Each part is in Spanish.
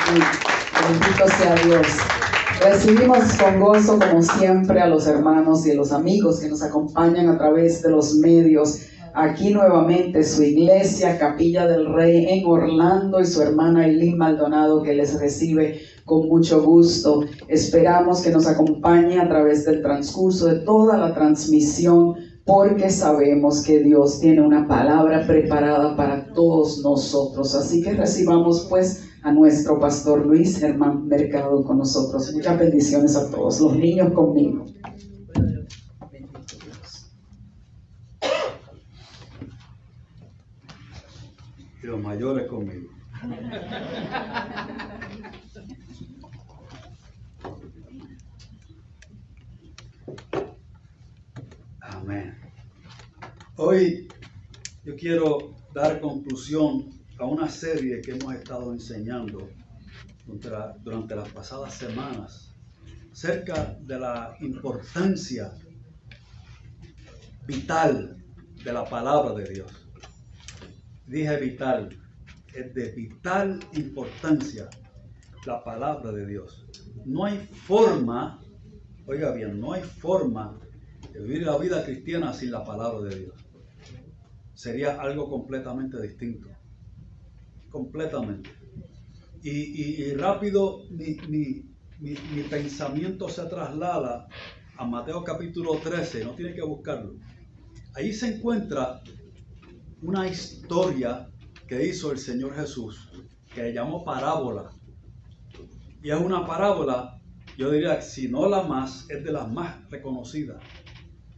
Bendito sea Dios. Recibimos con gozo, como siempre, a los hermanos y a los amigos que nos acompañan a través de los medios. Aquí nuevamente su iglesia, Capilla del Rey en Orlando, y su hermana Aileen Maldonado, que les recibe con mucho gusto. Esperamos que nos acompañe a través del transcurso de toda la transmisión, porque sabemos que Dios tiene una palabra preparada para todos nosotros. Así que recibamos pues a nuestro pastor Luis Germán Mercado con nosotros. Muchas bendiciones a todos, los niños conmigo. Y los mayores conmigo. Amén. Hoy yo quiero dar conclusión a una serie que hemos estado enseñando durante las pasadas semanas acerca de la importancia vital de la palabra de Dios. Dije vital, es de vital importancia la palabra de Dios. No hay forma, oiga bien, no hay forma de vivir la vida cristiana sin la palabra de Dios. Sería algo completamente distinto. Completamente. Y rápido mi pensamiento se traslada a Mateo capítulo 13, no tiene que buscarlo. Ahí se encuentra una historia que hizo el Señor Jesús, que llamó parábola. Y es una parábola, yo diría, si no la más, es de las más reconocidas.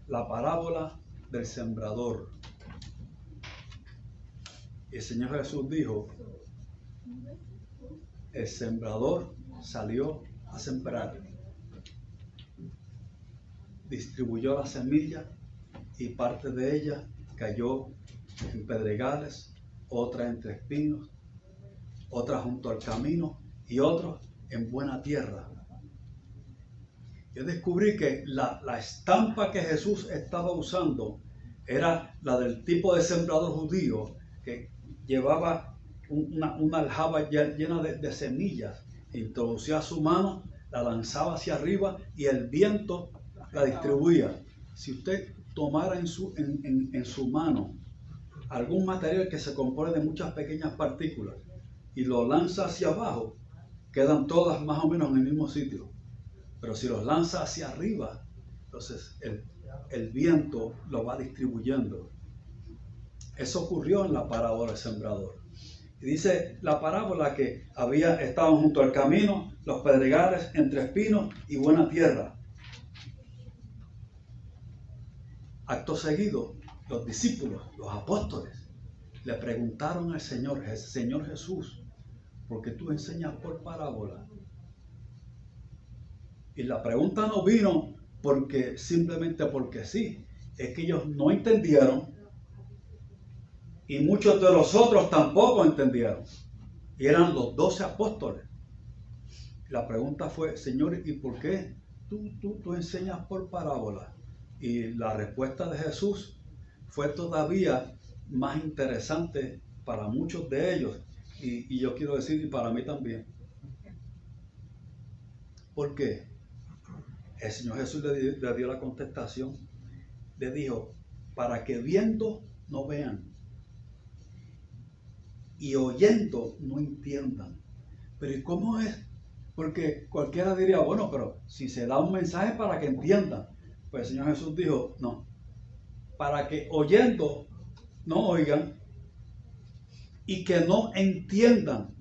La parábola del sembrador. Y el Señor Jesús dijo: el sembrador salió a sembrar, distribuyó la semilla y parte de ella cayó en pedregales, otra entre espinos, otra junto al camino y otra en buena tierra. Yo descubrí que la estampa que Jesús estaba usando era la del tipo de sembrador judío que llevaba una aljaba llena de semillas, introducía su mano, la lanzaba hacia arriba y el viento la distribuía. Si usted tomara en su mano algún material que se compone de muchas pequeñas partículas y lo lanza hacia abajo, quedan todas más o menos en el mismo sitio. Pero si los lanza hacia arriba, entonces el viento lo va distribuyendo. Eso ocurrió en la parábola del sembrador. Y dice la parábola que estaban junto al camino, los pedregales, entre espinos y buena tierra. Acto seguido, los discípulos, los apóstoles, le preguntaron al Señor Jesús, ¿por qué tú enseñas por parábola? Y la pregunta no vino simplemente porque sí, es que ellos no entendieron y muchos de los otros tampoco entendieron. Y eran los 12 apóstoles. La pregunta fue: Señor, ¿y por qué tú enseñas por parábola? Y la respuesta de Jesús fue todavía más interesante para muchos de ellos. Y yo quiero decir, y para mí también. ¿Por qué? El Señor Jesús le dio la contestación. Le dijo: para que viendo no vean y oyendo no entiendan. Pero ¿y cómo es? Porque cualquiera diría: bueno, pero si se da un mensaje para que entiendan. Pues el Señor Jesús dijo: no, para que oyendo no oigan y que no entiendan.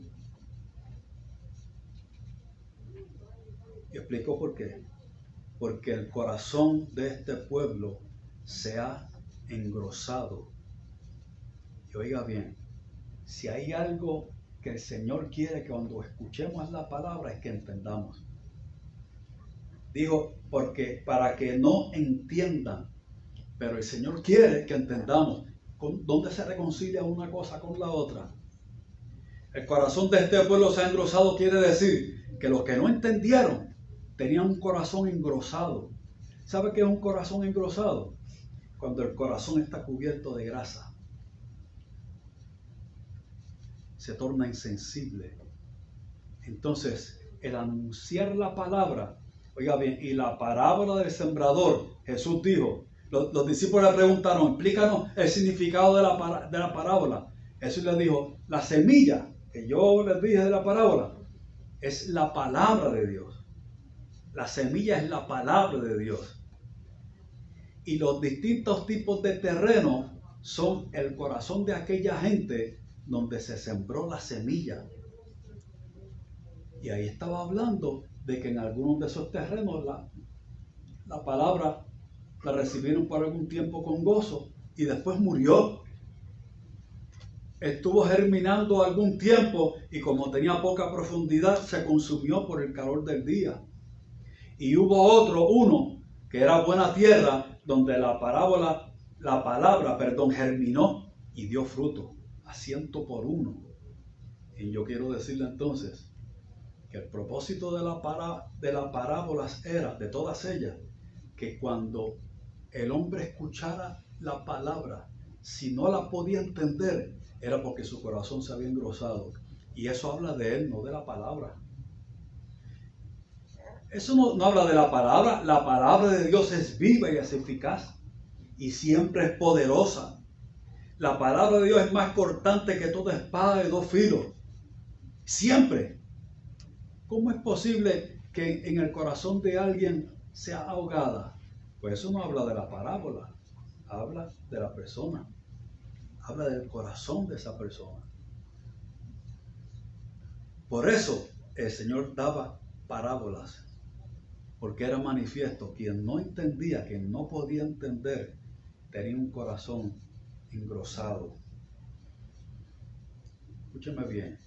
Y explico por qué. Porque el corazón de este pueblo se ha engrosado. Y oiga bien, si hay algo que el Señor quiere que cuando escuchemos la palabra es que entendamos. Dijo: porque para que no entiendan. Pero el Señor quiere que entendamos dónde se reconcilia una cosa con la otra. El corazón de este pueblo se ha engrosado, quiere decir que los que no entendieron tenían un corazón engrosado. ¿Sabe qué es un corazón engrosado? Cuando el corazón está cubierto de grasa, se torna insensible, Entonces, el anunciar la palabra, oiga bien, y la parábola del sembrador, Jesús dijo, los discípulos le preguntaron, explícanos el significado de la parábola. Jesús les dijo, la semilla que yo les dije de la parábola es la palabra de Dios. La semilla es la palabra de Dios. Y los distintos tipos de terreno son el corazón de aquella gente donde se sembró la semilla. Y ahí estaba hablando de que en algunos de esos terrenos la palabra la recibieron por algún tiempo con gozo y después murió. Estuvo germinando algún tiempo y como tenía poca profundidad se consumió por el calor del día. Y hubo uno que era buena tierra donde la palabra, germinó y dio fruto a 100 por 1. Y yo quiero decirle entonces que el propósito de las parábolas era, de todas ellas, que cuando el hombre escuchara la palabra, si no la podía entender, era porque su corazón se había engrosado. Y eso habla de él, no de la palabra. Eso no habla de la palabra. La palabra de Dios es viva y es eficaz. Y siempre es poderosa. La palabra de Dios es más cortante que toda espada de 2 filos. Siempre. ¿Cómo es posible que en el corazón de alguien sea ahogada? Pues eso no habla de la parábola. Habla de la persona. Habla del corazón de esa persona. Por eso el Señor daba parábolas. Porque era manifiesto. Quien no entendía, quien no podía entender, tenía un corazón engrosado. Escúcheme bien.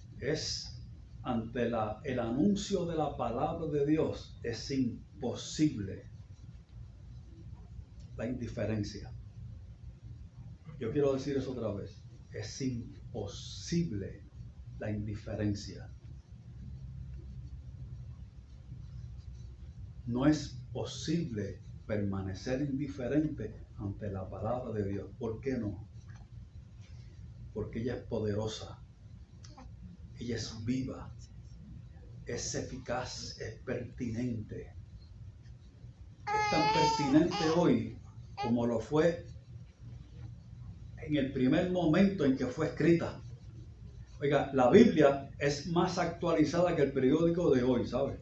Ante el anuncio de la palabra de Dios es imposible la indiferencia. Yo quiero decir eso otra vez. Es imposible la indiferencia. No es posible permanecer indiferente ante la palabra de Dios. ¿Por qué no? Porque ella es poderosa. Ella es viva. Es eficaz. Es pertinente. Es tan pertinente hoy como lo fue en el primer momento en que fue escrita. Oiga, la Biblia es más actualizada que el periódico de hoy, ¿sabe?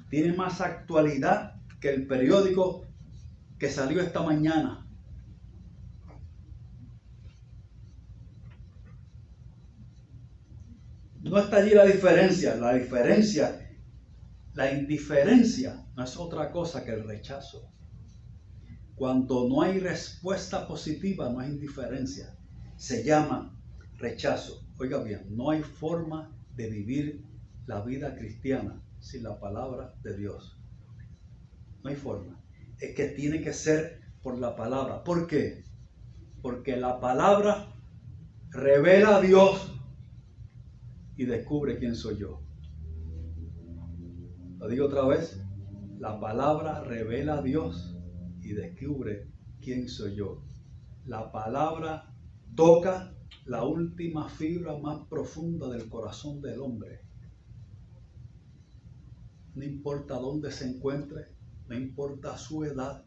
Tiene más actualidad que el periódico que salió esta mañana. No está allí la diferencia. La indiferencia no es otra cosa que el rechazo. Cuando no hay respuesta positiva, no hay indiferencia. Se llama rechazo. Oiga bien, no hay forma de vivir la vida cristiana sin la palabra de Dios. No hay forma. Es que tiene que ser por la palabra. ¿Por qué? Porque la palabra revela a Dios y descubre quién soy yo. Lo digo otra vez. La palabra revela a Dios y descubre quién soy yo. La palabra toca la última fibra más profunda del corazón del hombre. No importa dónde se encuentre, no importa su edad.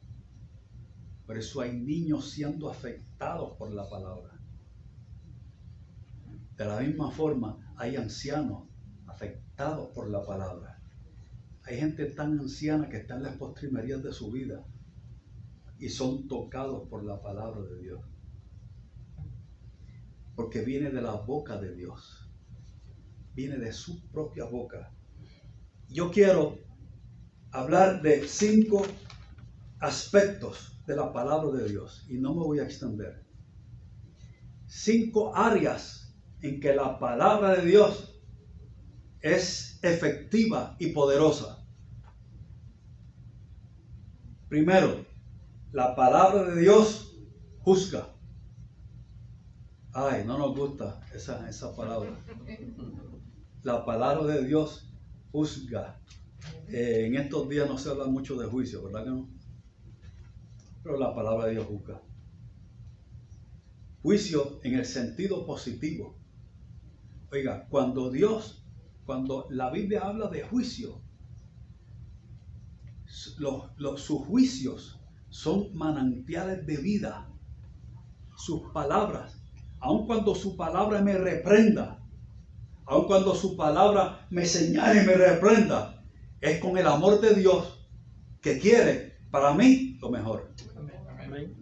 Por eso hay niños siendo afectados por la palabra. De la misma forma, hay ancianos afectados por la palabra. Hay gente tan anciana que está en las postrimerías de su vida y son tocados por la palabra de Dios. Porque viene de la boca de Dios. Viene de su propia boca. Yo quiero hablar de 5 aspectos de la palabra de Dios y no me voy a extender. 5 áreas en que la palabra de Dios es efectiva y poderosa. Primero, la palabra de Dios juzga. Ay, no nos gusta esa palabra. La palabra de Dios juzga. En estos días no se habla mucho de juicio, ¿verdad que no? Pero la palabra de Dios juzga. Juicio en el sentido positivo. Oiga, cuando Dios cuando la Biblia habla de juicio, sus juicios son manantiales de vida. Sus palabras, aun cuando su palabra me reprenda, aun cuando su palabra me señale y me reprenda, es con el amor de Dios que quiere para mí lo mejor. Amén.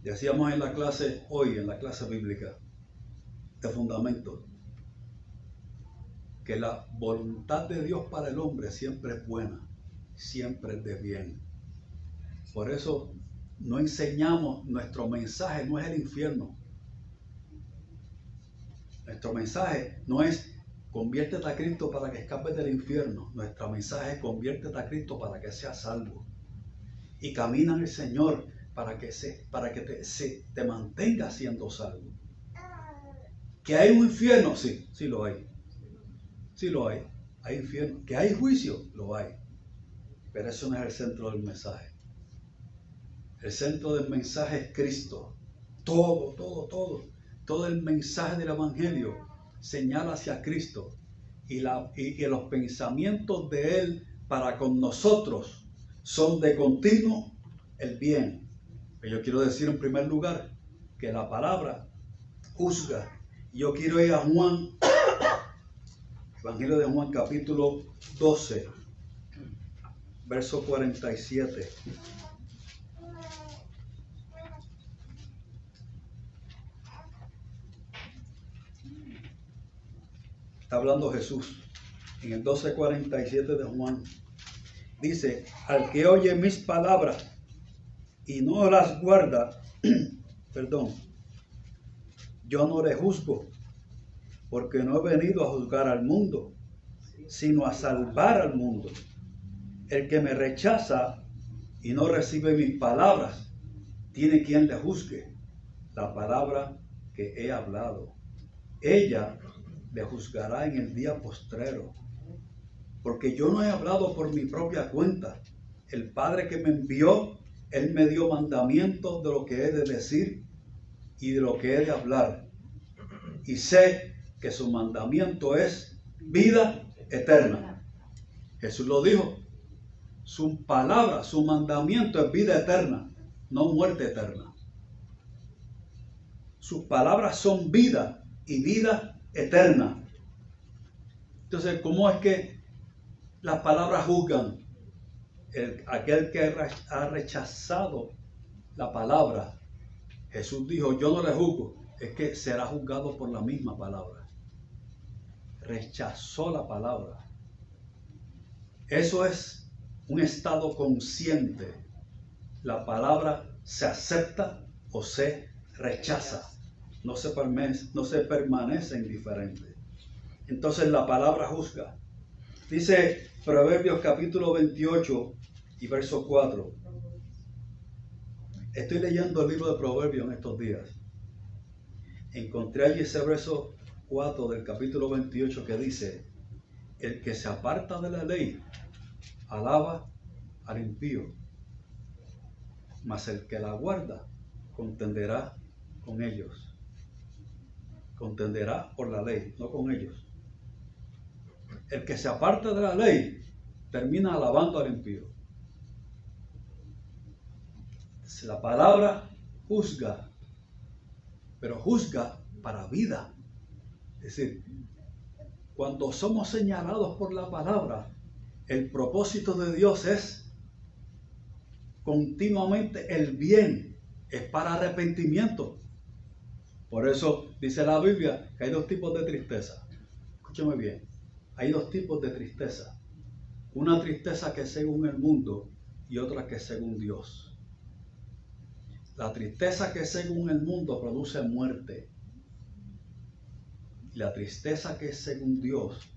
Decíamos en la clase hoy, en la clase bíblica de fundamentos, que la voluntad de Dios para el hombre siempre es buena, siempre es de bien. Por eso no enseñamos, nuestro mensaje no es el infierno. Nuestro mensaje no es conviértete a Cristo para que escapes del infierno. Nuestro mensaje es conviértete a Cristo para que seas salvo. Y camina en el Señor para que te mantenga siendo salvo. ¿Que hay un infierno? Sí, sí lo hay. Sí lo hay. Hay infierno. ¿Que hay juicio? Lo hay. Pero eso no es el centro del mensaje. El centro del mensaje es Cristo. Todo el mensaje del Evangelio señala hacia Cristo. Y los pensamientos de Él para con nosotros son de continuo el bien. Yo quiero decir en primer lugar que la palabra juzga. Yo quiero ir a Juan, Evangelio de Juan capítulo 12, verso 47. Está hablando Jesús en el 12:47 de Juan. Dice, al que oye mis palabras y no las guarda, yo no le juzgo, porque no he venido a juzgar al mundo, sino a salvar al mundo. El que me rechaza y no recibe mis palabras, tiene quien le juzgue la palabra que he hablado. Ella le juzgará en el día postrero, porque yo no he hablado por mi propia cuenta. El Padre que me envió, Él me dio mandamientos de lo que he de decir y de lo que he de hablar. Y sé que su mandamiento es vida eterna. Jesús lo dijo. Su palabra, su mandamiento es vida eterna, no muerte eterna. Sus palabras son vida y vida eterna. Entonces, ¿cómo es que las palabras juzgan? Aquel que ha rechazado la palabra, Jesús dijo, yo no le juzgo, es que será juzgado por la misma palabra. Rechazó la palabra. Eso es un estado consciente. La palabra se acepta o se rechaza. No se permanece indiferente. Entonces la palabra juzga. Dice Proverbios capítulo 28 y verso 4. Estoy leyendo el libro de Proverbios en estos días. Encontré allí ese verso 4 del capítulo 28 que dice, el que se aparta de la ley alaba al impío, mas el que la guarda contenderá con ellos. Contenderá por la ley, no con ellos. El que se aparta de la ley termina alabando al impío. La palabra juzga, pero juzga para vida. Es decir, cuando somos señalados por la palabra, el propósito de Dios es continuamente el bien, es para arrepentimiento. Por eso dice la Biblia que hay dos tipos de tristeza. Escúchame bien, hay dos tipos de tristeza. Una tristeza que es según el mundo y otra que es según Dios. La tristeza que es según el mundo produce muerte. Y la tristeza que es según Dios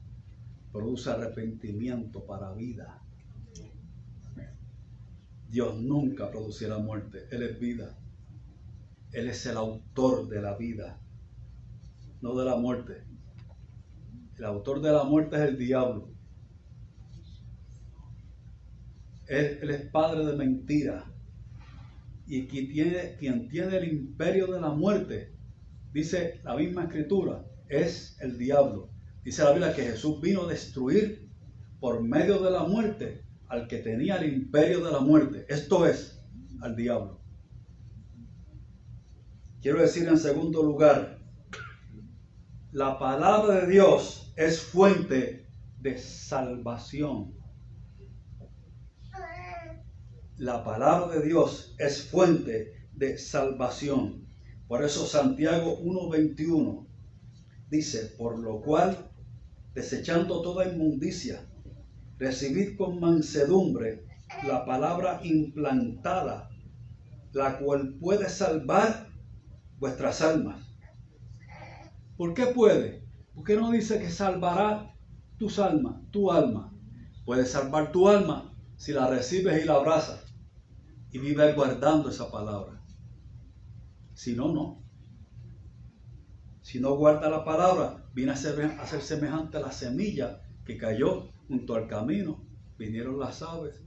produce arrepentimiento para vida. Dios nunca producirá muerte. Él es vida. Él es el autor de la vida, no de la muerte. El autor de la muerte es el diablo. Él es padre de mentira. Y quien tiene el imperio de la muerte, dice la misma escritura, es el diablo. Dice la Biblia que Jesús vino a destruir por medio de la muerte al que tenía el imperio de la muerte. Esto es, al diablo. Quiero decir en segundo lugar, la palabra de Dios es fuente de salvación. La palabra de Dios es fuente de salvación. Por eso Santiago 1:21 dice, por lo cual, desechando toda inmundicia, recibid con mansedumbre la palabra implantada, la cual puede salvar vuestras almas. ¿Por qué puede? ¿Por qué no dice que salvará tus almas, tu alma? Puede salvar tu alma si la recibes y la abrazas y vives guardando esa palabra. Si no, no. Si no guarda la palabra, viene a ser semejante a la semilla que cayó junto al camino. Vinieron las aves.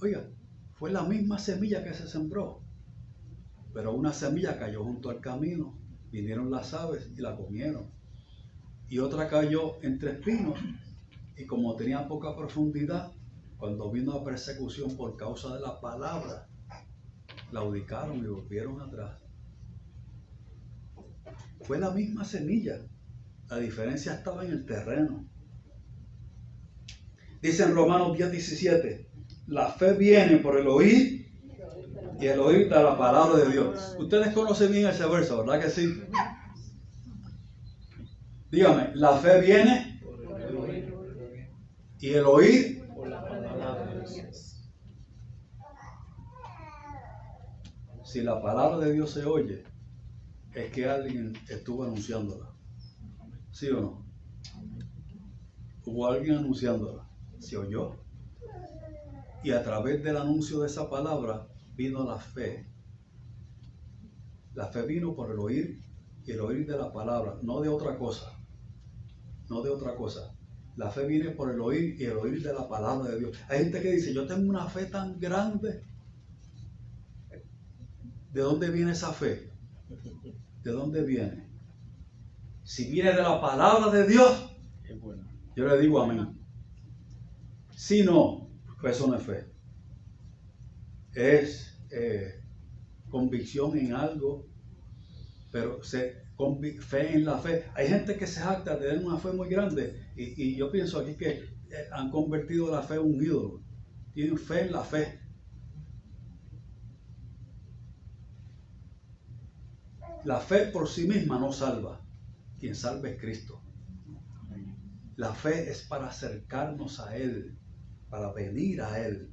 Oiga, fue la misma semilla que se sembró, pero una semilla cayó junto al camino. Vinieron las aves y la comieron. Y otra cayó entre espinos, y como tenía poca profundidad, cuando vino la persecución por causa de la palabra, la ubicaron y volvieron atrás. Fue la misma semilla. La diferencia estaba en el terreno. Dice en Romanos 10:17, la fe viene por el oír y el oír de la palabra de Dios. Ustedes conocen bien ese verso, ¿verdad que sí? Dígame, la fe viene y el oír por la palabra de Dios. Si la palabra de Dios se oye, es que alguien estuvo anunciándola. ¿Sí o no? Hubo alguien anunciándola. Se oyó. Y a través del anuncio de esa palabra vino la fe. La fe vino por el oír y el oír de la palabra, no de otra cosa. No de otra cosa. La fe viene por el oír y el oír de la palabra de Dios. Hay gente que dice, yo tengo una fe tan grande. ¿De dónde viene esa fe? ¿De dónde viene? Si viene de la palabra de Dios, yo le digo amén. Si no, pues eso no es fe. Es convicción en algo, pero fe en la fe. Hay gente que se jacta de tener una fe muy grande y yo pienso aquí que han convertido la fe en un ídolo. Tienen fe en la fe. La fe por sí misma no salva. Quien salva es Cristo. La fe es para acercarnos a Él, para venir a Él.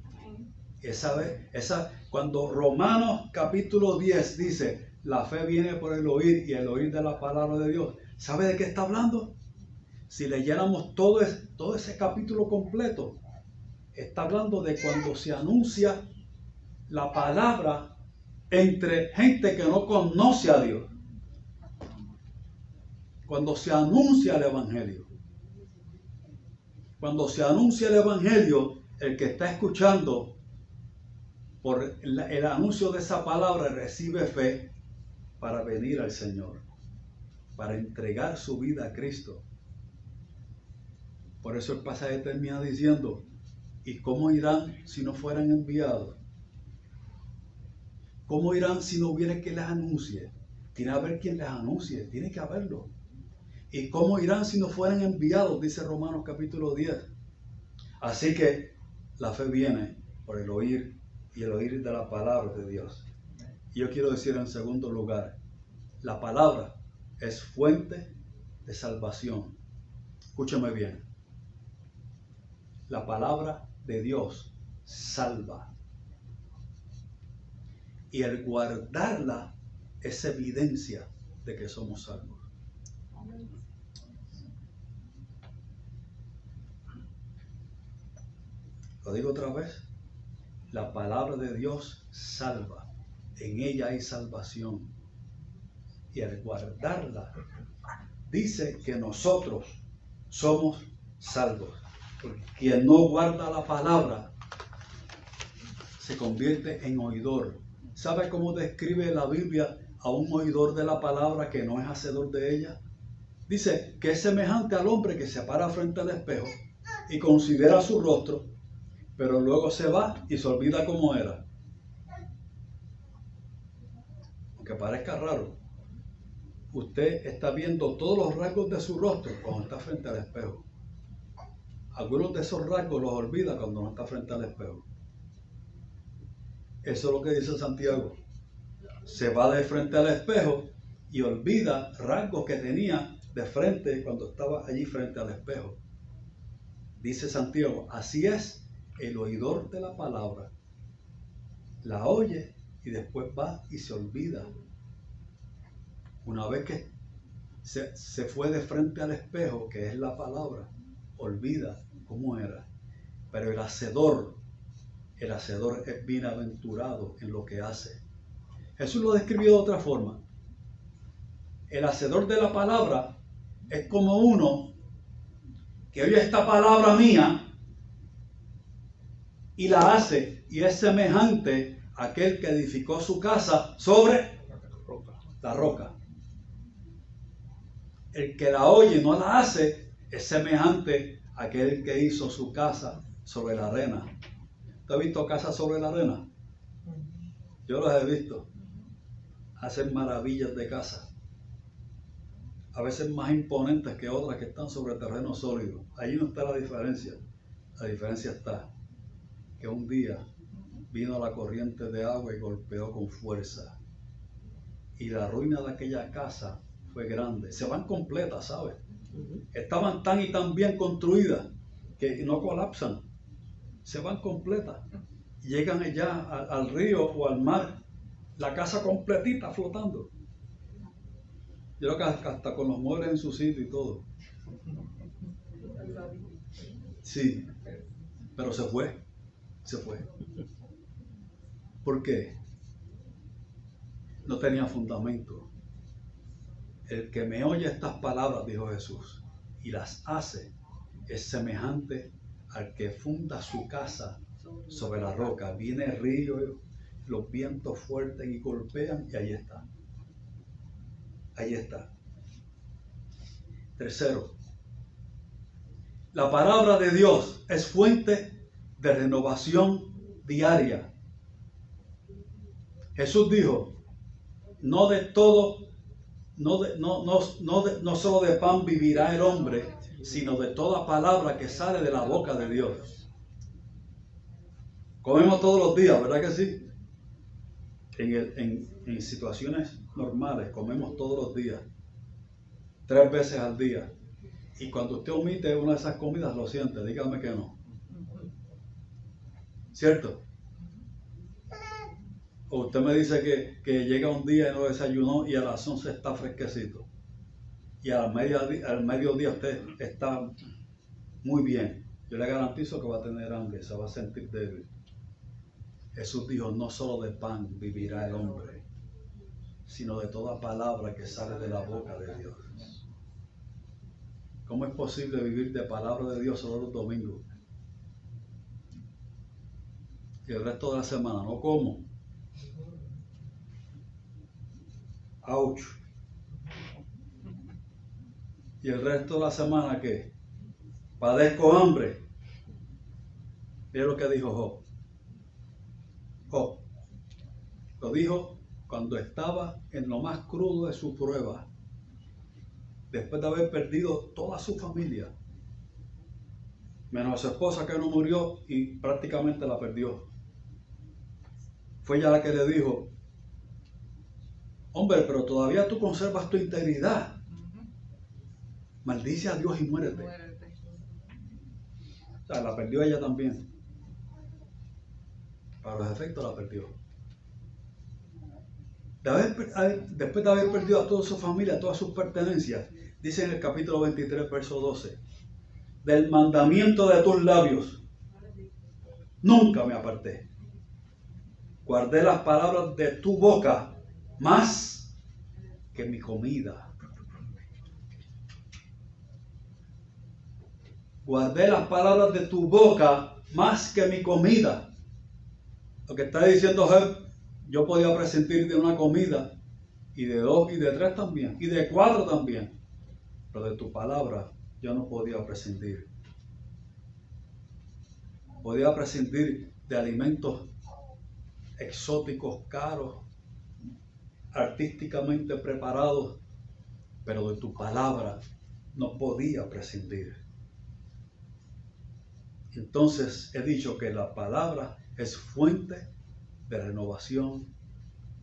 Cuando Romanos capítulo 10 dice, la fe viene por el oír y el oír de la palabra de Dios, ¿sabe de qué está hablando? Si leyéramos todo ese capítulo completo, está hablando de cuando se anuncia la palabra entre gente que no conoce a Dios. Cuando se anuncia el Evangelio. Cuando se anuncia el Evangelio, el que está escuchando por el anuncio de esa palabra recibe fe para venir al Señor, para entregar su vida a Cristo. Por eso el pasaje termina diciendo, ¿y cómo irán si no fueran enviados? ¿Cómo irán si no hubiera quien les anuncie? Tiene que haber quien les anuncie, tiene que haberlo. ¿Y cómo irán si no fueran enviados? Dice Romanos capítulo 10. Así que la fe viene por el oír y el oír de la palabra de Dios. Y yo quiero decir en segundo lugar, la palabra es fuente de salvación. Escúchame bien. La palabra de Dios salva. Y el guardarla es evidencia de que somos salvos. Lo digo otra vez. La palabra de Dios salva. En ella hay salvación. Y al guardarla, dice que nosotros somos salvos. Porque quien no guarda la palabra se convierte en oidor. ¿Sabe cómo describe la Biblia a un oidor de la palabra que no es hacedor de ella? Dice que es semejante al hombre que se para frente al espejo y considera su rostro, pero luego se va y se olvida cómo era. Aunque parezca raro, usted está viendo todos los rasgos de su rostro cuando está frente al espejo. Algunos de esos rasgos los olvida cuando no está frente al espejo. Eso es lo que dice Santiago. Se va de frente al espejo y olvida rasgos que tenía de frente cuando estaba allí frente al espejo. Dice Santiago, así es el oidor de la palabra. La oye y después va y se olvida. Una vez que se fue de frente al espejo, que es la palabra, olvida cómo era. Pero el hacedor es bienaventurado en lo que hace. Jesús lo describió de otra forma. El hacedor de la palabra es como uno que oye esta palabra mía y la hace, y es semejante a aquel que edificó su casa sobre la roca. El que la oye y no la hace es semejante a aquel que hizo su casa sobre la arena. ¿Tú has visto casas sobre la arena? Yo los he visto. Hacen maravillas de casa. A veces más imponentes que otras que están sobre terreno sólido. Allí no está la diferencia. La diferencia está que un día vino la corriente de agua y golpeó con fuerza. Y la ruina de aquella casa fue grande. Se van completas, ¿sabes? Estaban tan y tan bien construidas que no colapsan. Se van completas. Llegan allá al río o al mar, la casa completita flotando. Yo creo que hasta con los muebles en su sitio y todo. Sí, pero se fue. ¿Por qué? No tenía fundamento. El que me oye estas palabras, dijo Jesús, y las hace, es semejante al que funda su casa sobre la roca. Viene el río, los vientos fuertes y golpean, y ahí está. Ahí está. Tercero, la palabra de Dios es fuente de renovación diaria. Jesús dijo, no solo de pan vivirá el hombre, sino de toda palabra que sale de la boca de Dios. Comemos todos los días, ¿verdad que sí? En situaciones normales comemos todos los días, 3 veces al día. Y cuando usted omite una de esas comidas, lo siente, dígame que no. ¿Cierto? O usted me dice que llega un día y no desayunó y a las 11 está fresquecito. Y al mediodía usted está muy bien. Yo le garantizo que va a tener hambre, se va a sentir débil. Jesús dijo, no solo de pan vivirá el hombre, sino de toda palabra que sale de la boca de Dios. ¿Cómo es posible vivir de palabra de Dios solo los domingos? Y el resto de la semana no como. ¡Auch! Y el resto de la semana, ¿qué? Padezco hambre. Mira lo que dijo Job. Job lo dijo cuando estaba en lo más crudo de su prueba, después de haber perdido toda su familia, menos a su esposa que no murió y prácticamente la perdió. Fue ella la que le dijo, hombre, pero todavía tú conservas tu integridad. Maldice a Dios y muérete. O sea, la perdió ella también. Para los efectos la perdió. Después de haber perdido a toda su familia, todas sus pertenencias, dice en el capítulo 23, verso 12, del mandamiento de tus labios nunca me aparté. Guardé las palabras de tu boca más que mi comida. Guardé las palabras de tu boca más que mi comida. Lo que está diciendo Job, yo podía presentir de una comida, y de 2, y de 3 también, y de 4 también. pero de tu palabra yo no podía prescindir. Podía prescindir de alimentos exóticos, caros, artísticamente preparados, pero de tu palabra no podía prescindir. Entonces he dicho que la palabra es fuente de renovación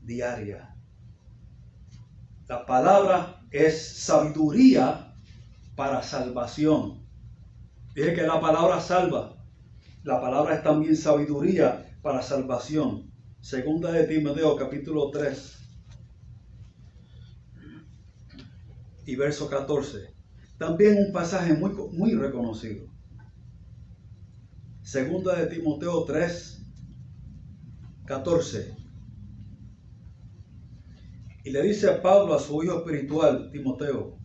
diaria. La palabra es sabiduría para salvación. Dije que la palabra salva. La palabra es también sabiduría para salvación. Segunda de Timoteo, capítulo 3 y verso 14. También un pasaje muy reconocido. Segunda de Timoteo 3, 14. Y le dice a Pablo a su hijo espiritual, Timoteo: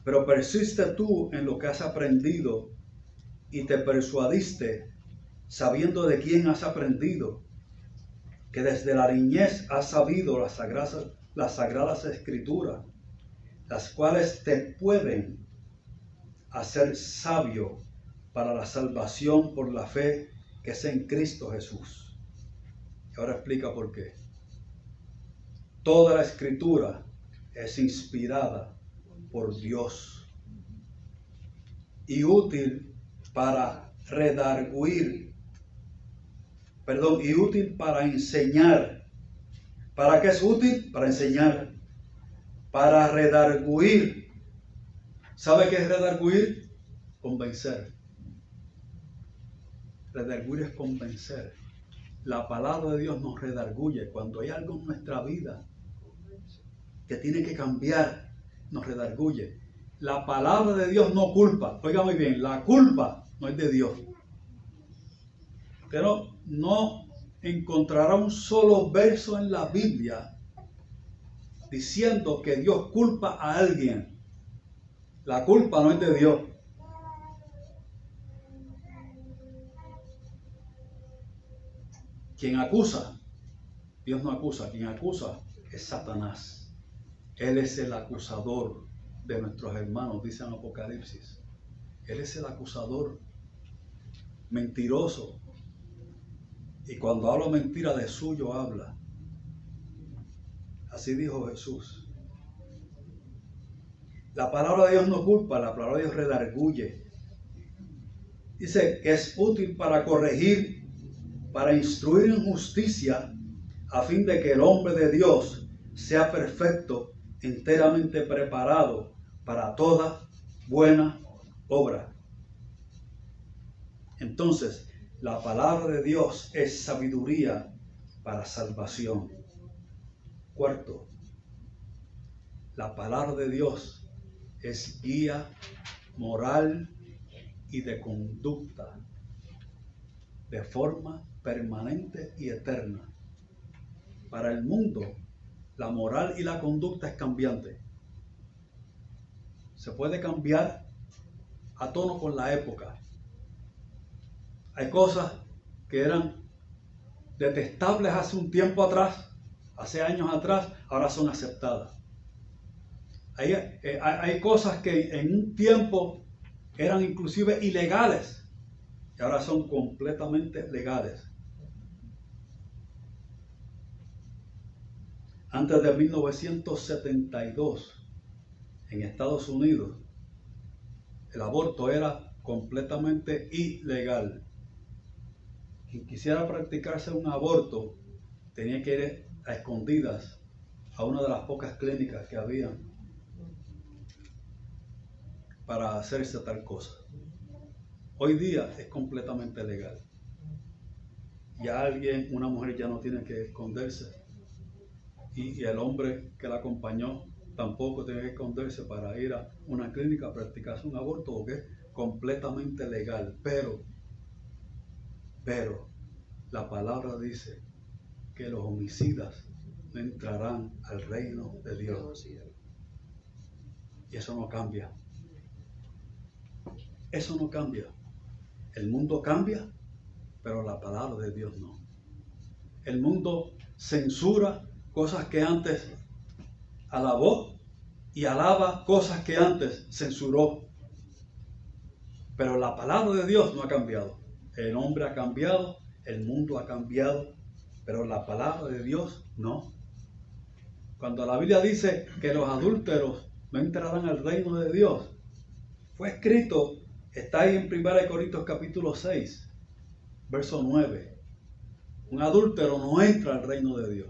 pero persiste tú en lo que has aprendido y te persuadiste, sabiendo de quién has aprendido, que desde la niñez has sabido las sagradas escrituras, las cuales te pueden hacer sabio para la salvación por la fe que es en Cristo Jesús. Y ahora explica por qué. Toda la escritura es inspirada por Dios y útil para y útil para enseñar. ¿Para qué es útil? Para enseñar. Para redarguir. ¿Sabe qué es redarguir? Convencer. Redarguir es convencer. La palabra de Dios nos redarguye. Cuando hay algo en nuestra vida que tiene que cambiar, nos redarguye. La palabra de Dios no culpa. Oiga muy bien, la culpa no es de Dios. Pero no encontrará un solo verso en la Biblia diciendo que Dios culpa a alguien. La culpa no es de Dios. Quien acusa, Dios no acusa. Quien acusa es Satanás. Él es el acusador de nuestros hermanos, dice en Apocalipsis. Él es el acusador, mentiroso. Y cuando habla mentira, de suyo habla. Así dijo Jesús. La palabra de Dios no culpa, la palabra de Dios redarguye. Dice que es útil para corregir, para instruir en justicia, a fin de que el hombre de Dios sea perfecto, enteramente preparado para toda buena obra. Entonces, la palabra de Dios es sabiduría para salvación. Cuarto, la palabra de Dios es guía moral y de conducta, de forma permanente y eterna. Para el mundo, la moral y la conducta es cambiante. Se puede cambiar a tono con la época. Hay cosas que eran detestables hace un tiempo atrás, hace años atrás, ahora son aceptadas. Hay cosas que en un tiempo eran inclusive ilegales y ahora son completamente legales. Antes de 1972, en Estados Unidos, el aborto era completamente ilegal. Quien quisiera practicarse un aborto tenía que ir a escondidas a una de las pocas clínicas que había para hacerse tal cosa. Hoy día es completamente legal. Ya una mujer ya no tiene que esconderse. Y el hombre que la acompañó tampoco tiene que esconderse para ir a una clínica a practicarse un aborto, porque es completamente legal. Pero la palabra dice que los homicidas no entrarán al reino de Dios. Y eso no cambia. Eso no cambia. El mundo cambia, pero la palabra de Dios no. El mundo censura cosas que antes alabó y alaba cosas que antes censuró. Pero la palabra de Dios no ha cambiado. El hombre ha cambiado, el mundo ha cambiado, pero la palabra de Dios no. Cuando la Biblia dice que los adúlteros no entrarán al reino de Dios, fue escrito, está ahí en 1 Corintios capítulo 6, verso 9. Un adúltero no entra al reino de Dios.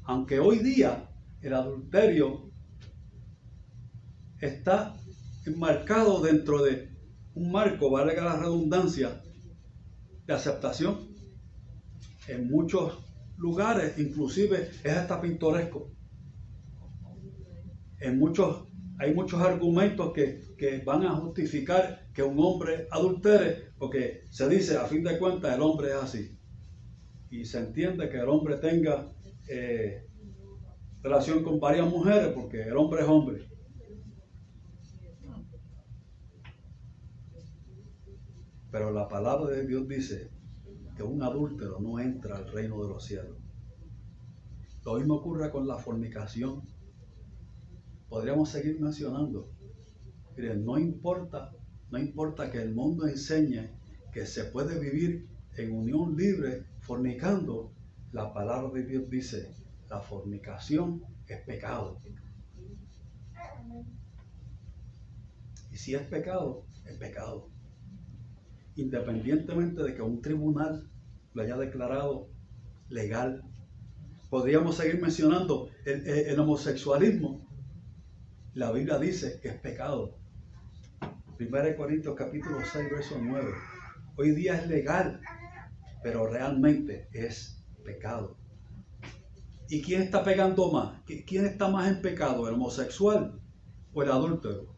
Aunque hoy día el adulterio está enmarcado dentro de un marco, valga la redundancia, de aceptación. En muchos lugares, inclusive, es hasta pintoresco. Hay muchos argumentos que van a justificar que un hombre adultere, porque se dice, a fin de cuentas, el hombre es así. Y se entiende que el hombre tenga relación con varias mujeres, porque el hombre es hombre. Pero la palabra de Dios dice que un adúltero no entra al reino de los cielos. Lo mismo ocurre con la fornicación. Podríamos seguir mencionando. Miren, no importa que el mundo enseñe que se puede vivir en unión libre fornicando. La palabra de Dios dice, la fornicación es pecado. Y si es pecado, es pecado. Independientemente de que un tribunal lo haya declarado legal. Podríamos seguir mencionando el homosexualismo. La Biblia dice que es pecado. 1 Corintios capítulo 6, verso 9. Hoy día es legal, pero realmente es pecado. ¿Y quién está pecando más? ¿Quién está más en pecado? ¿El homosexual o el adúltero?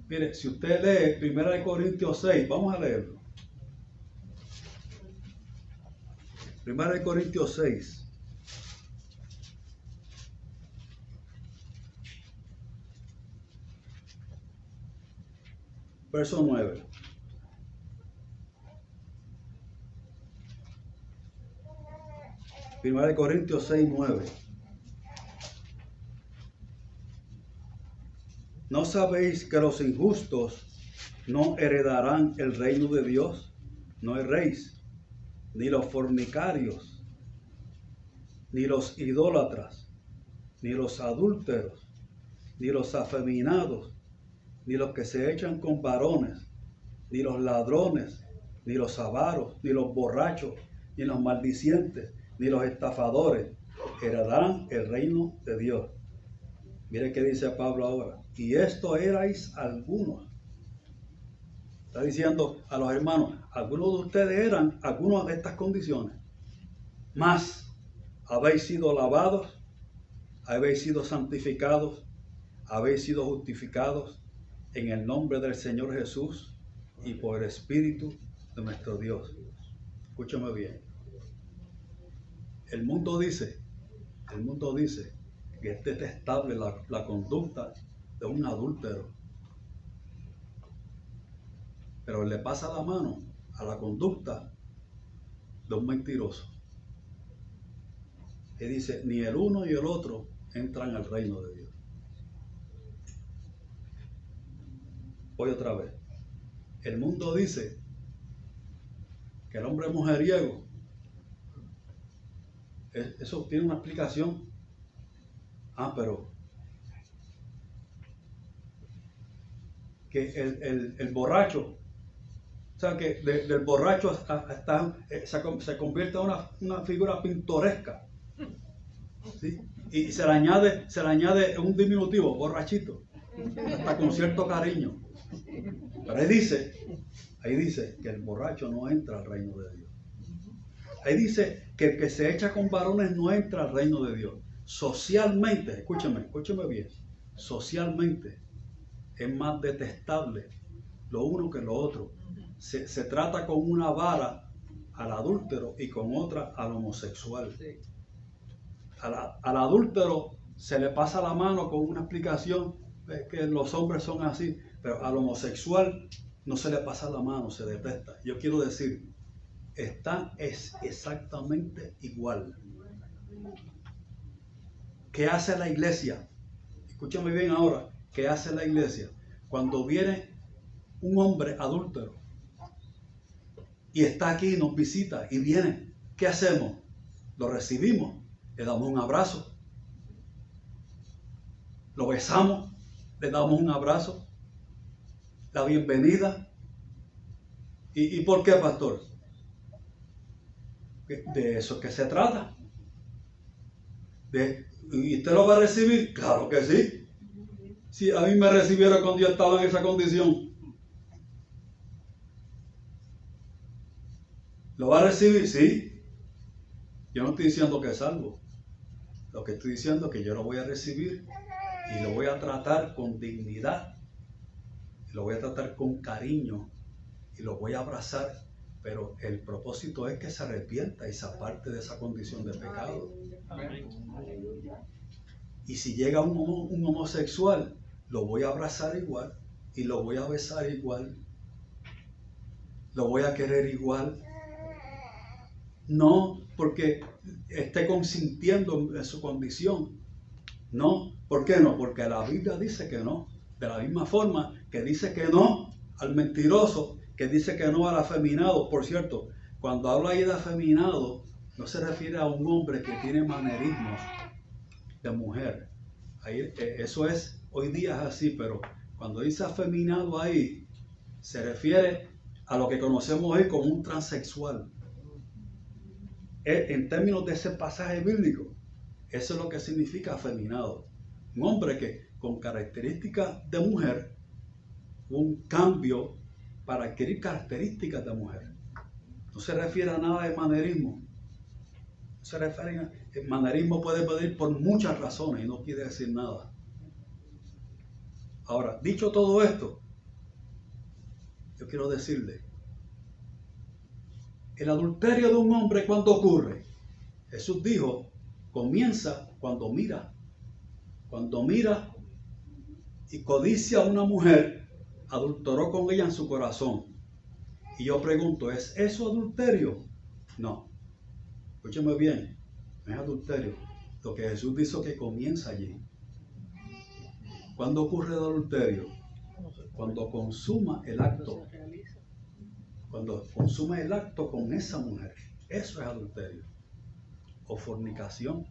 Mire, si usted lee 1 Corintios 6, vamos a leerlo. 1 Corintios 6. Verso 9. Primera de Corintios 6, 9. ¿No sabéis que los injustos no heredarán el reino de Dios? No erréis, ni los fornicarios, ni los idólatras, ni los adúlteros, ni los afeminados, ni los que se echan con varones, ni los ladrones, ni los avaros, ni los borrachos, ni los maldicientes, ni los estafadores heredarán el reino de Dios. Mire qué dice Pablo ahora. Y esto erais algunos. Está diciendo a los hermanos, algunos de ustedes eran algunas de estas condiciones. Mas habéis sido lavados, habéis sido santificados, habéis sido justificados en el nombre del Señor Jesús y por el Espíritu de nuestro Dios. Escúchame bien. El mundo dice que es detestable la conducta de un adúltero. Pero le pasa la mano a la conducta de un mentiroso. Y dice, ni el uno y el otro entran al reino de Dios. Voy otra vez. El mundo dice que el hombre mujeriego, eso tiene una explicación. Pero que el borracho, o sea que del borracho se convierte en una figura pintoresca, ¿sí? Y se le añade un diminutivo, borrachito, hasta con cierto cariño. Pero ahí dice que el borracho no entra al reino de Dios. Ahí dice que el que se echa con varones no entra al reino de Dios. Socialmente, escúcheme bien, socialmente es más detestable lo uno que lo otro. Se trata con una vara al adúltero y con otra al homosexual. Al adúltero se le pasa la mano con una explicación de que los hombres son así, pero al homosexual no se le pasa la mano, se detesta. Yo quiero decir, es exactamente igual. ¿Qué hace la iglesia? Escúchame bien ahora, ¿qué hace la iglesia? Cuando viene un hombre adúltero y está aquí, nos visita y viene, ¿qué hacemos? Lo recibimos, le damos un abrazo, lo besamos, le damos un abrazo, la bienvenida. ¿Y por qué, pastor? De eso es que se trata. ¿Y usted lo va a recibir? Claro que sí. Si a mí me recibieron cuando yo estaba en esa condición, ¿lo va a recibir? Sí. Yo no estoy diciendo que es salvo. Lo que estoy diciendo es que yo lo voy a recibir y lo voy a tratar con dignidad, y lo voy a tratar con cariño y lo voy a abrazar, pero el propósito es que se arrepienta y se aparte de esa condición de pecado. Y si llega un homosexual, lo voy a abrazar igual y lo voy a besar igual, lo voy a querer igual. No porque esté consintiendo en su condición. No, ¿por qué no? Porque la Biblia dice que no. De la misma forma que dice que no al mentiroso, que dice que no al afeminado. Por cierto, cuando habla ahí de afeminado, no se refiere a un hombre que tiene manerismos de mujer. Ahí, eso es, hoy día es así, pero cuando dice afeminado ahí, se refiere a lo que conocemos hoy como un transexual. En términos de ese pasaje bíblico, eso es lo que significa afeminado. Un hombre que con características de mujer, un cambio para adquirir características de mujer. No se refiere a nada de manerismo. No se refiere a, el manerismo puede venir por muchas razones y no quiere decir nada. Ahora, dicho todo esto, yo quiero decirle, el adulterio de un hombre, ¿cuándo ocurre? Jesús dijo, comienza cuando mira. Cuando mira y codicia a una mujer, adulteró con ella en su corazón. Y yo pregunto, ¿es eso adulterio? No. Escúcheme bien, no es adulterio. Lo que Jesús dice que comienza allí. ¿Cuándo ocurre el adulterio? Cuando consuma el acto. Cuando consuma el acto con esa mujer. Eso es adulterio. O fornicación.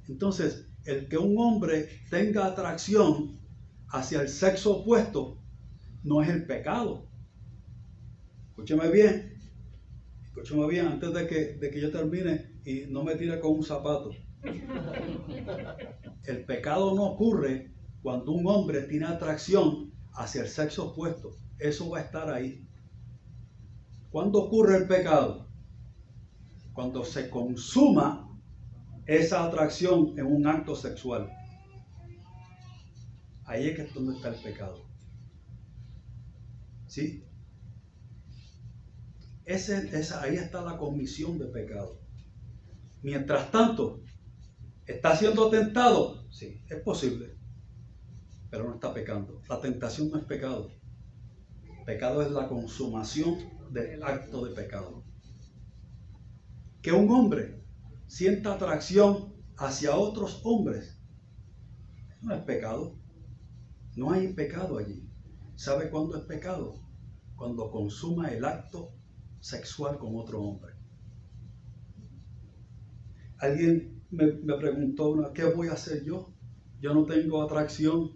Entonces, el que un hombre tenga atracción hacia el sexo opuesto no es el pecado. Escúcheme bien antes de que yo termine y no me tire con un zapato. El pecado no ocurre cuando un hombre tiene atracción hacia el sexo opuesto. Eso va a estar ahí. ¿Cuándo ocurre el pecado? Cuando se consuma esa atracción en un acto sexual. Ahí es que es donde está el pecado. ¿Sí? Ahí está la comisión de pecado. Mientras tanto, ¿está siendo tentado? Sí, es posible, pero no está pecando. La tentación no es pecado. Pecado es la consumación del acto de pecado. Que un hombre sienta atracción hacia otros hombres no es pecado. No hay pecado allí. ¿Sabe cuándo es pecado? Cuando consuma el acto sexual con otro hombre. Alguien me preguntó, ¿qué voy a hacer yo? Yo no tengo atracción.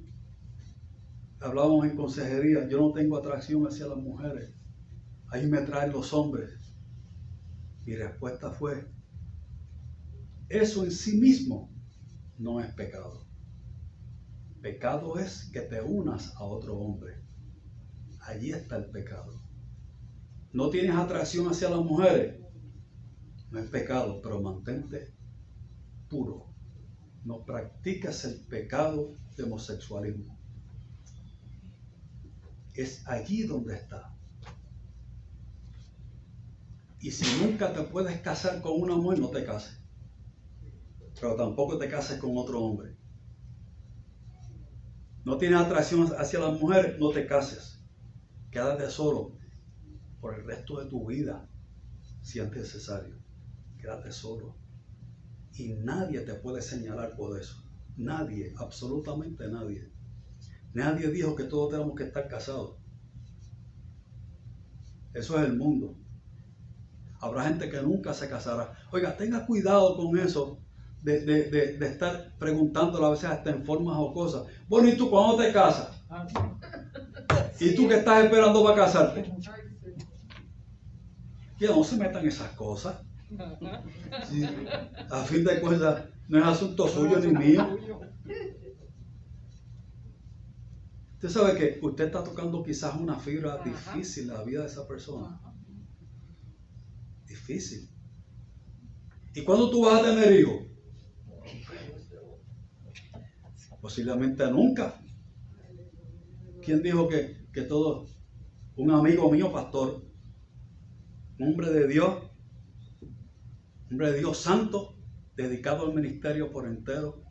Hablábamos en consejería, yo no tengo atracción hacia las mujeres. Ahí me traen los hombres. Mi respuesta fue, eso en sí mismo no es pecado. Pecado es que te unas a otro hombre. Allí está el pecado. ¿No tienes atracción hacia las mujeres? No es pecado, pero mantente puro. No practicas el pecado de homosexualismo. Es allí donde está. Y si nunca te puedes casar con una mujer, no te cases. Pero tampoco te cases con otro hombre. No tienes atracción hacia las mujeres, no te cases. Quédate solo por el resto de tu vida, si es necesario. Quédate solo. Y nadie te puede señalar por eso. Nadie, absolutamente nadie. Nadie dijo que todos tenemos que estar casados. Eso es el mundo. Habrá gente que nunca se casará. Oiga, tenga cuidado con eso de estar preguntándole a veces hasta en formas o cosas. Bueno, ¿y tú cuándo te casas? ¿Y tú qué estás esperando para casarte? Que no se metan esas cosas. Sí, a fin de cuentas, no es asunto suyo ni mío. Usted sabe que usted está tocando quizás una fibra difícil en la vida de esa persona. Difícil. ¿Y cuándo tú vas a tener hijos? Posiblemente nunca. ¿Quién dijo que todo? Un amigo mío, pastor, un hombre de Dios santo, dedicado al ministerio por entero.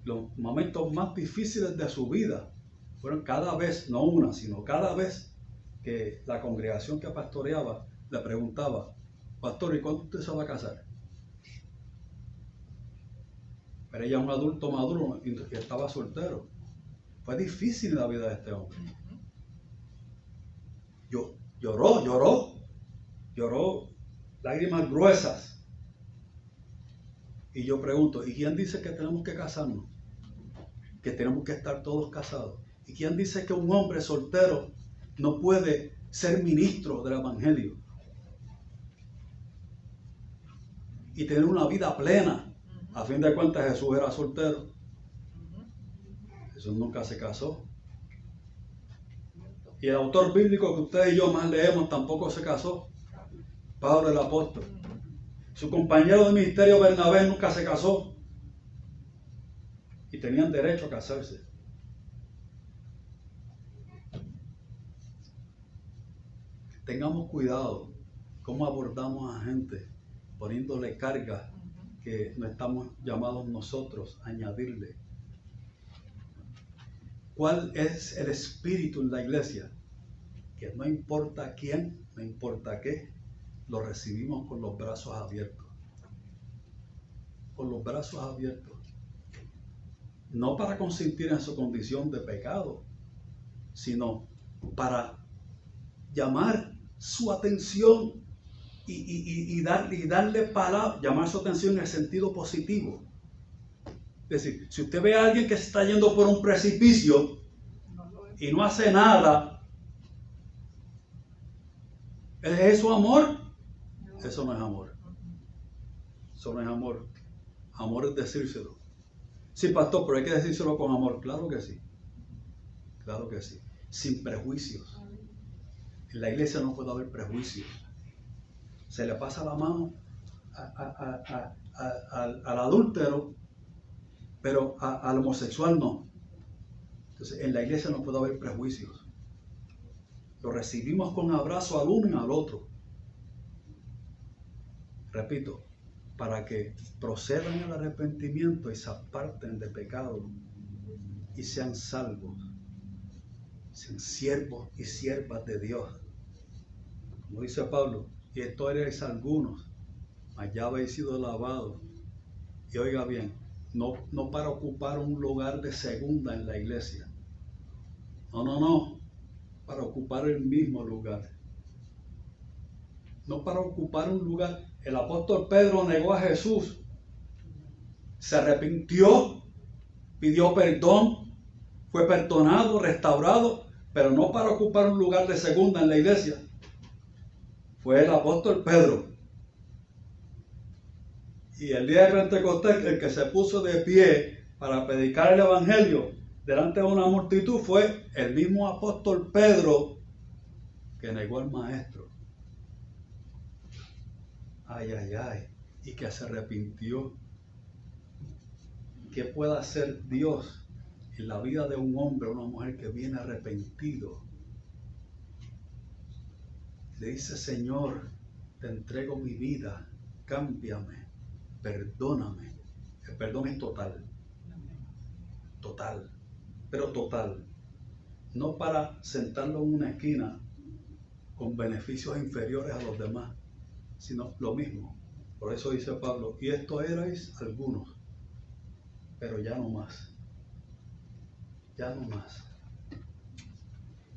Los momentos más difíciles de su vida fueron cada vez, no una, sino cada vez que la congregación que pastoreaba le preguntaba: pastor, ¿y cuándo usted se va a casar? Pero ella es un adulto maduro y estaba soltero. Fue difícil la vida de este hombre. Lloró lágrimas gruesas. Y yo pregunto, ¿y quién dice que tenemos que casarnos? Que tenemos que estar todos casados. ¿Y quién dice que un hombre soltero no puede ser ministro del evangelio y tener una vida plena? A fin de cuentas, Jesús era soltero. Jesús nunca se casó. Y el autor bíblico que usted y yo más leemos tampoco se casó. Pablo el apóstol. Su compañero de ministerio Bernabé nunca se casó. Y tenían derecho a casarse. Tengamos cuidado cómo abordamos a gente poniéndole cargas que no estamos llamados nosotros a añadirle. ¿Cuál es el espíritu en la iglesia? Que no importa quién, no importa qué, lo recibimos con los brazos abiertos. Con los brazos abiertos. No para consentir en su condición de pecado, sino para llamar su atención y darle palabra, llamar su atención en el sentido positivo. Es decir, si usted ve a alguien que se está yendo por un precipicio y no hace nada, ¿es eso amor? Eso no es amor. Eso no es amor. Amor es decírselo. Sí, pastor, pero hay que decírselo con amor. Claro que sí. Claro que sí. Sin prejuicios. En la iglesia no puede haber prejuicios. Se le pasa la mano al adúltero, pero al homosexual no. Entonces, en la iglesia no puede haber prejuicios. Lo recibimos con abrazo al uno y al otro. Repito, para que procedan al arrepentimiento y se aparten de pecado y sean salvos, sean siervos y siervas de Dios. Como dice Pablo, y esto erais algunos, mas ya habéis sido lavados. Y oiga bien, no para ocupar un lugar de segunda en la iglesia. No, para ocupar el mismo lugar. No para ocupar un lugar. El apóstol Pedro negó a Jesús, se arrepintió, pidió perdón, fue perdonado, restaurado, pero no para ocupar un lugar de segunda en la iglesia. Fue el apóstol Pedro. Y el día de Pentecostés, el que se puso de pie para predicar el evangelio delante de una multitud fue el mismo apóstol Pedro que negó al maestro. Ay, y que se arrepintió. ¿Qué puede hacer Dios en la vida de un hombre o una mujer que viene arrepentido? Le dice: Señor, te entrego mi vida, cámbiame, perdóname. El perdón es total. Total, pero total. No para sentarlo en una esquina con beneficios inferiores a los demás, sino lo mismo. Por eso dice Pablo, y esto erais algunos. pero ya no más. Ya no más.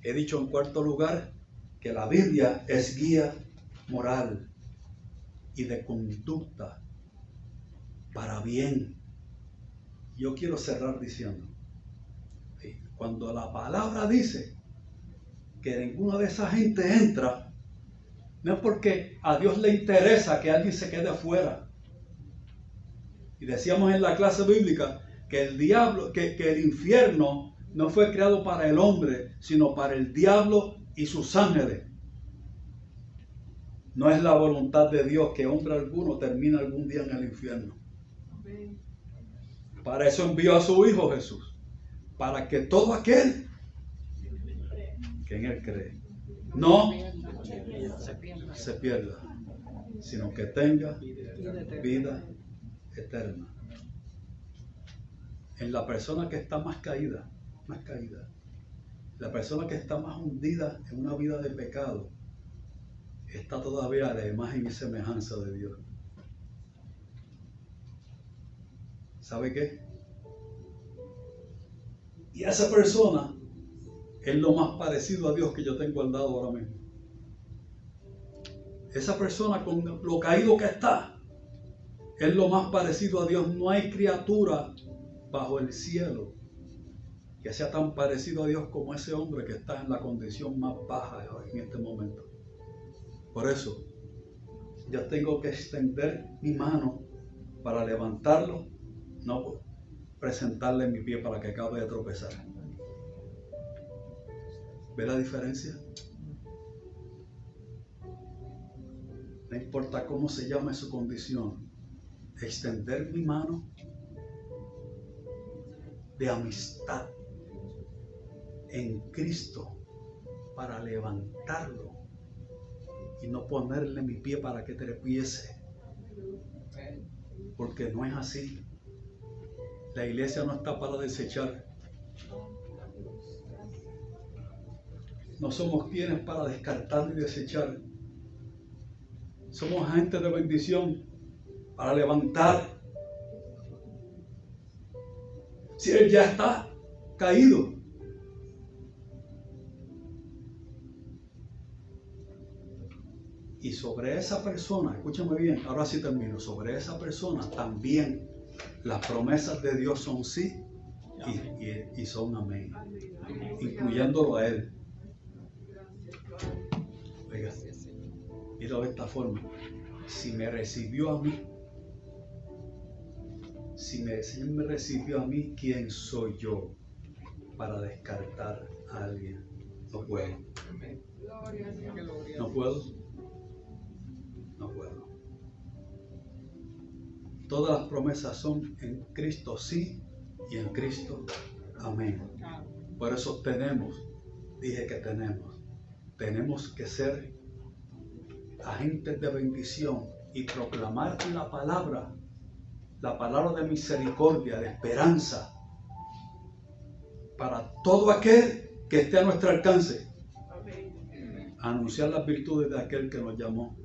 He dicho en cuarto lugar que la Biblia es guía moral y de conducta para bien. Yo quiero cerrar diciendo, cuando la palabra dice que ninguna de esa gente entra, no es porque a Dios le interesa que alguien se quede afuera. Y decíamos en la clase bíblica que el diablo, que el infierno no fue creado para el hombre, sino para el diablo y sus ángeles. No es la voluntad de Dios que hombre alguno termine algún día en el infierno. Para eso envió a su Hijo Jesús, para que todo aquel que en Él cree no se pierda, sino que tenga vida eterna. En la persona que está más caída, la persona que está más hundida en una vida de pecado, está todavía a la imagen y semejanza de Dios. ¿Sabe qué? Y esa persona es lo más parecido a Dios que yo tengo al lado ahora mismo. Esa persona con lo caído que está es lo más parecido a Dios. No hay criatura bajo el cielo que sea tan parecido a Dios como ese hombre que está en la condición más baja en este momento. Por eso, yo tengo que extender mi mano para levantarlo, no presentarle mi pie para que acabe de tropezar. ¿Ve la diferencia? No importa cómo se llame su condición, extender mi mano de amistad en Cristo para levantarlo y no ponerle mi pie para que trepiece, porque no es así. La iglesia no está para desechar. No somos quienes para descartar y desechar. Somos agentes de bendición para levantar. Si él ya está caído, y sobre esa persona, escúchame bien, ahora sí termino, sobre esa persona también las promesas de Dios son sí y son amén, incluyéndolo a él. Oiga, mira de esta forma, si me recibió a mí, si él me recibió a mí, ¿quién soy yo para descartar a alguien? No puedo. No puedo. No puedo. Todas las promesas son en Cristo sí y en Cristo amén. Por eso dije que tenemos que ser agentes de bendición y proclamar la palabra de misericordia, de esperanza, para todo aquel que esté a nuestro alcance. Anunciar las virtudes de aquel que nos llamó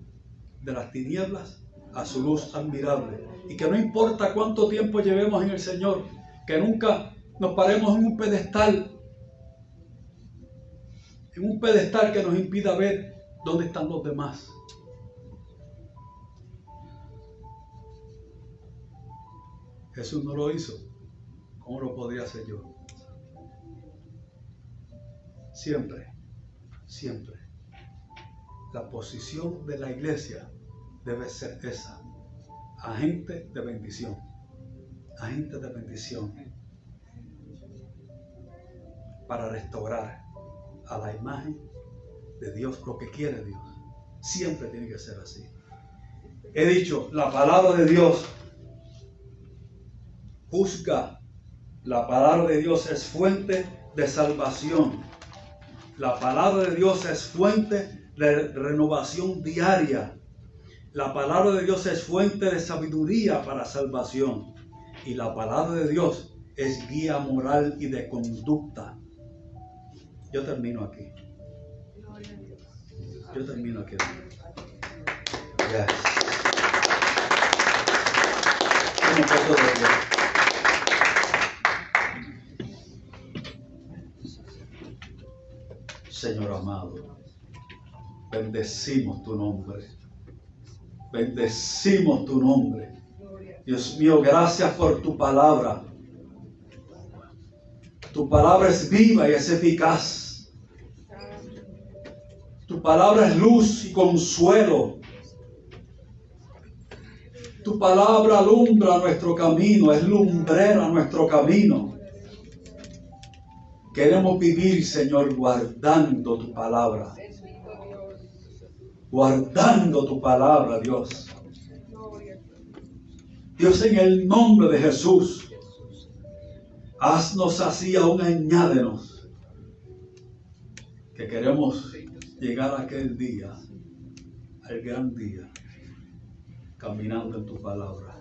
de las tinieblas a su luz admirable. Y que no importa cuánto tiempo llevemos en el Señor, que nunca nos paremos en un pedestal que nos impida ver dónde están los demás. Jesús no lo hizo. ¿Cómo lo podría hacer yo? Siempre. La posición de la iglesia debe ser esa. Agente de bendición. Agente de bendición. Para restaurar a la imagen de Dios lo que quiere Dios. Siempre tiene que ser así. He dicho, la palabra de Dios juzga. La palabra de Dios es fuente de salvación. La palabra de Dios es fuente de renovación diaria. La palabra de Dios es fuente de sabiduría para salvación. Y la palabra de Dios es guía moral y de conducta. Yo termino aquí. Yes. Señor amado, bendecimos tu nombre. Bendecimos tu nombre. Dios mío, gracias por tu palabra. Tu palabra es viva y es eficaz. Tu palabra es luz y consuelo. Tu palabra alumbra nuestro camino, es lumbrera nuestro camino. Queremos vivir, Señor, guardando tu palabra. Guardando tu palabra, Dios. Dios, en el nombre de Jesús, haznos así, aún añádenos, que queremos llegar a aquel día, al gran día, caminando en tu palabra,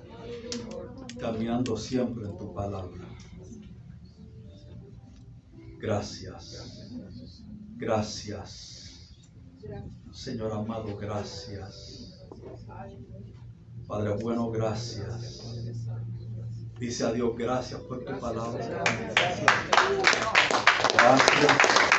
caminando siempre en tu palabra. Gracias, gracias, Señor amado, gracias. Padre bueno, gracias. Dice a Dios, gracias por tu palabra. Gracias.